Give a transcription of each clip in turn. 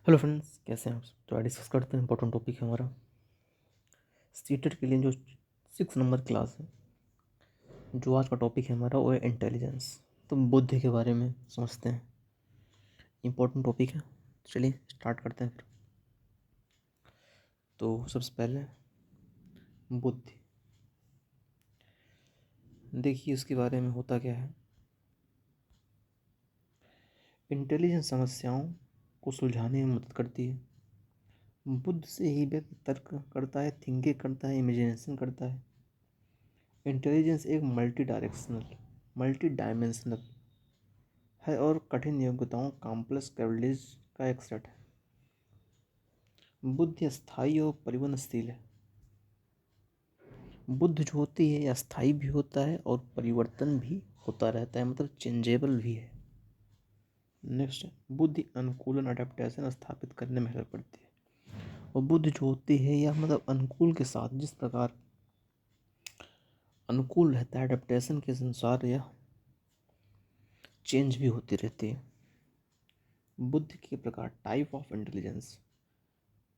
Hello friends, कैसे हैं आप? तो आज डिस्कस करते हैं इंपॉर्टेंट टॉपिक है हमारा सीटेट के लिए जो 6 नंबर क्लास है। जो आज का टॉपिक है हमारा वो है इंटेलिजेंस। तो बुद्धि के बारे में समझते हैं, इंपॉर्टेंट टॉपिक है। चलिए स्टार्ट करते हैं फिर। तो सबसे पहले बुद्धि देखिए, इसके बारे में होता क्या है। इंटेलिजेंस समस्याओं को सुलझाने में मदद करती है। बुद्धि से ही व्यक्ति तर्क करता है, थिंकिंग करता है, इमेजिनेशन करता है। इंटेलिजेंस एक मल्टी डायमेंशनल है और कठिन योग्यताओं कॉम्प्लेक्स कैपेबिलिटीज का एक सेट है। बुद्धि स्थायी और परिवर्तनशील है। बुद्धि जो होती है अस्थायी भी होता है और परिवर्तन भी होता रहता है, मतलब चेंजेबल भी है। नेक्स्ट, बुद्धि अनुकूलन अडेप्टेशन स्थापित करने में हेल्प करती है। और बुद्धि जो होती है या मतलब अनुकूल के साथ जिस प्रकार अनुकूल रहता है, अडेप्टेशन के अनुसार यह चेंज भी होती रहती है। बुद्धि के प्रकार, टाइप ऑफ इंटेलिजेंस।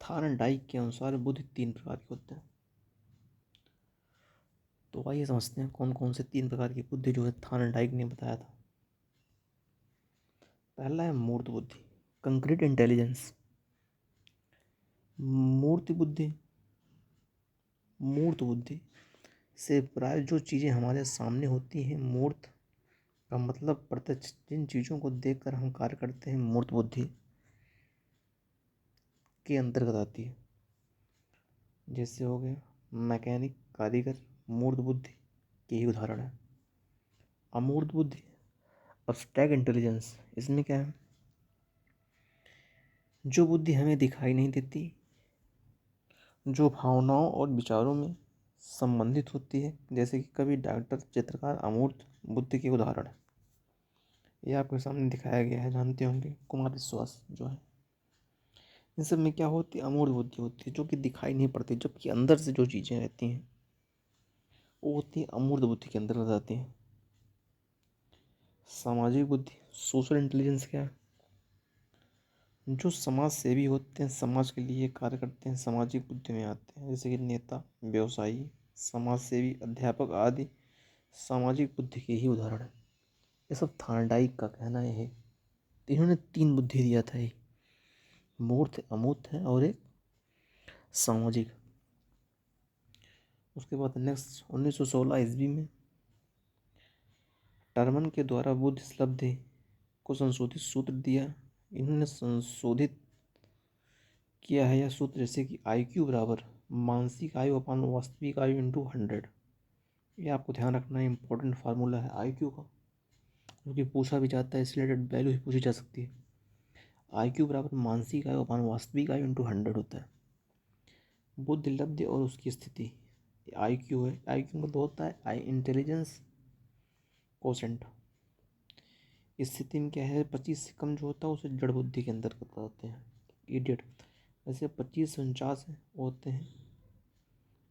थार्नडाइक के अनुसार बुद्धि 3 प्रकार के होते हैं। तो आइए समझते हैं कौन कौन से 3 प्रकार की बुद्धि जो है थार्नडाइक ने बताया था। पहला है मूर्त बुद्धि, कंक्रीट इंटेलिजेंस। मूर्ति बुद्धि मूर्त बुद्धि से प्राय जो चीज़ें हमारे सामने होती हैं, मूर्त का मतलब प्रत्यक्ष जिन चीज़ों को देखकर हम कार्य करते हैं, मूर्त बुद्धि के अंतर्गत आती है। जैसे हो गया मैकेनिक, कारीगर, मूर्त बुद्धि के ही उदाहरण है। अमूर्त बुद्धि, अब्स्ट्रैक्ट इंटेलिजेंस, इसमें क्या है, जो बुद्धि हमें दिखाई नहीं देती, जो भावनाओं और विचारों में संबंधित होती है। जैसे कि कवि, डॉक्टर, चित्रकार अमूर्त बुद्धि के उदाहरण है। ये आपके सामने दिखाया गया है, जानते होंगे, कुमार विश्वास जो है। इन सब में क्या होती है, अमूर्त बुद्धि होती है, जो कि दिखाई नहीं पड़ती, जबकि अंदर से जो चीज़ें रहती हैं वो होती है अमूर्त बुद्धि के अंदर आती हैं। सामाजिक बुद्धि, सोशल इंटेलिजेंस क्या है, जो समाज सेवी होते हैं, समाज के लिए कार्य करते हैं, सामाजिक बुद्धि में आते हैं। जैसे कि नेता, व्यवसायी, समाज सेवी, अध्यापक आदि सामाजिक बुद्धि के ही उदाहरण है। ये सब थार्नडाइक का कहना है। तो इन्होंने 3 बुद्धि दिया था, ये मूर्त, अमूर्त है और एक सामाजिक। उसके बाद नेक्स्ट 1916 ईस्वी में टर्मन के द्वारा बुद्धि शब्द को संशोधित सूत्र दिया। इन्होंने संशोधित किया है यह सूत्र, जैसे कि IQ बराबर मानसिक आयु अपान वास्तविक आयु इंटू 100। ये आपको ध्यान रखना है, इंपॉर्टेंट फार्मूला है IQ का, क्योंकि पूछा भी जाता है, इससे रिलेटेड वैल्यू भी पूछी जा सकती है। IQ बराबर मानसिक आयु अपान वास्तविक आयु इंटू 100 होता है। बुद्धि लब्ध और उसकी स्थिति, IQ है। IQ मतलब होता है आई इंटेलिजेंस कोसेंट। स्थिति में क्या है, 25 से कम जो होता है उसे जड़ बुद्धि के अंदर बताते हैं, इडियट। वैसे 25 से 49 होते हैं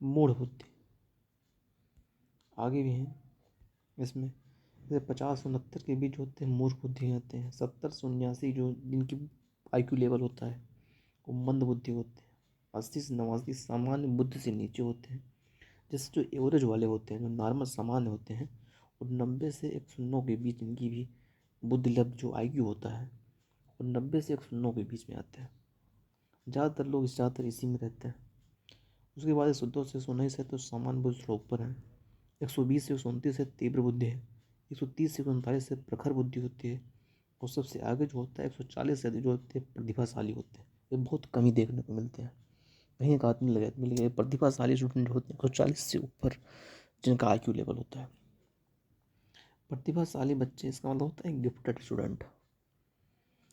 मूढ़ बुद्धि। आगे भी हैं इसमें, जैसे 50 से 69 के बीच होते हैं मूर्ख बुद्धि होते हैं। 70 से 79 जो जिनकी IQ लेवल होता है वो मंद बुद्धि होते हैं। 80 से 89 सामान्य बुद्धि से नीचे होते हैं। जैसे जो एवरेज वाले होते हैं, जो नॉर्मल सामान्य होते हैं, और 90 से 109 के बीच इनकी भी बुद्धि लब्ध जो IQ होता है वो 90 से 109 के बीच में आते हैं। ज़्यादातर इसी में रहते हैं। उसके बाद 102 से 119 है तो सामान्य बुद्धि थोड़ा ऊपर है। 120 से 129 है तीव्र बुद्धि है। 130 से 139 से प्रखर बुद्धि होती है। और सबसे आगे जो होता है 140 से जो होते हैं प्रतिभाशाली होते हैं। ये बहुत कम ही देखने को मिलते हैं, कहीं एक आदमी लगे मिल गए। प्रतिभाशाली स्टूडेंट जो होते हैं 140 से ऊपर जिनका IQ लेवल होता है। प्रतिभाशाली बच्चे, इसका मतलब होता है गिफ्टेड स्टूडेंट।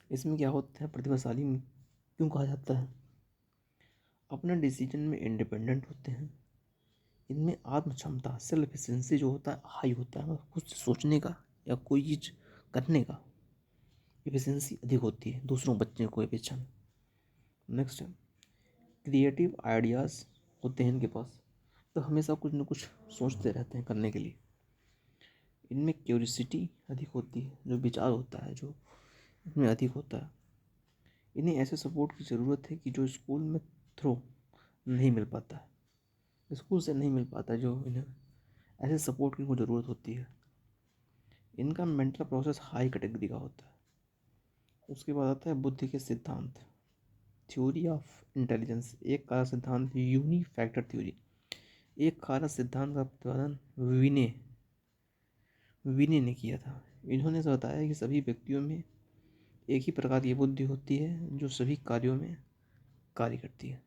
इसमें क्या होता है, प्रतिभाशाली क्यों कहा जाता है, अपने डिसीजन में इंडिपेंडेंट होते हैं। इनमें आत्म क्षमता, सेल्फ एफिशिएंसी जो होता है हाई होता है, मतलब कुछ सोचने का या कोई चीज़ करने का एफिशिएंसी अधिक होती है दूसरों बच्चों को अपेक्षा। नेक्स्ट है क्रिएटिव आइडियाज़ होते हैं इनके पास, तो हमेशा कुछ न कुछ सोचते रहते हैं करने के लिए। इनमें क्यूरियोसिटी अधिक होती है, जो विचार होता है जो इनमें अधिक होता है। इन्हें ऐसे सपोर्ट की ज़रूरत है कि जो स्कूल में थ्रू नहीं मिल पाता है, स्कूल से नहीं मिल पाता, जो इन्हें ऐसे सपोर्ट की इनको ज़रूरत होती है। इनका मेंटल प्रोसेस हाई कैटेगरी का होता है। उसके बाद आता है बुद्धि के सिद्धांत, थ्योरी ऑफ इंटेलिजेंस। एक कारक सिद्धांत यूनी फैक्टर थ्योरी। एक कारक सिद्धांत का प्रतिपादन विने ने किया था। इन्होंने बताया कि सभी व्यक्तियों में एक ही प्रकार की बुद्धि होती है जो सभी कार्यों में कार्य करती है,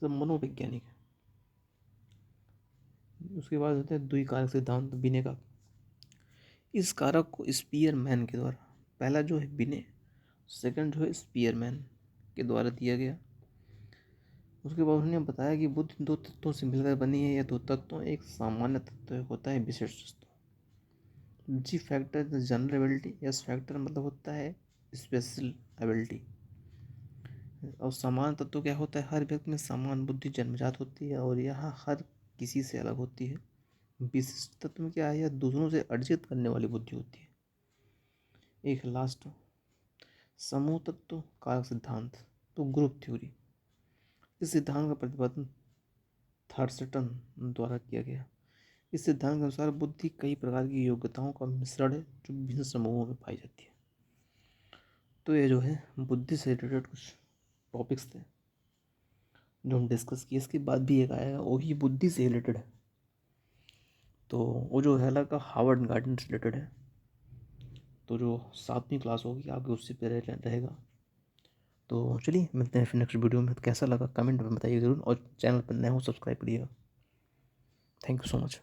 सब मनोवैज्ञानिक है। उसके बाद होता है द्विकारक सिद्धांत विने का। इस कारक को स्पीयरमैन के द्वारा, पहला जो है विने, सेकंड जो है स्पीयरमैन के द्वारा दिया गया। उसके बाद उन्होंने बताया कि बुद्धि दो तत्वों से मिलकर बनी है, या दो तत्वों, एक सामान्य तत्व, एक होता है विशेष तत्व। जी factor general ability, S factor मतलब होता है स्पेशल एबिलिटी। और समान तत्व क्या होता है, हर व्यक्ति में समान बुद्धि जन्मजात होती है और यह हर किसी से अलग होती है। विशिष्ट तत्व में क्या है, यह दूसरों से अर्जित करने वाली बुद्धि होती है। एक लास्ट समूह तत्व कारक सिद्धांत, तो ग्रुप थ्योरी। इस सिद्धांत का प्रतिपादन थॉर्स्टन द्वारा किया गया। इस सिद्धांत के अनुसार बुद्धि कई प्रकार की योग्यताओं का मिश्रण है जो विभिन्न समूहों में पाई जाती है। तो ये जो है बुद्धि से रिलेटेड कुछ टॉपिक्स थे जो हम डिस्कस किए। इसके बाद भी एक आएगा, वही बुद्धि से रिलेटेड है। तो वो जो है अलग हार्वर्ड गार्डन से रिलेटेड है। तो जो 7वीं क्लास होगी आपके उससे पे रहेगा। तो चलिए मिलते हैं फिर नेक्स्ट वीडियो में। कैसा लगा कमेंट में बताइए ज़रूर, और चैनल पर नए हो सब्सक्राइब करिएगा। Thank you so much.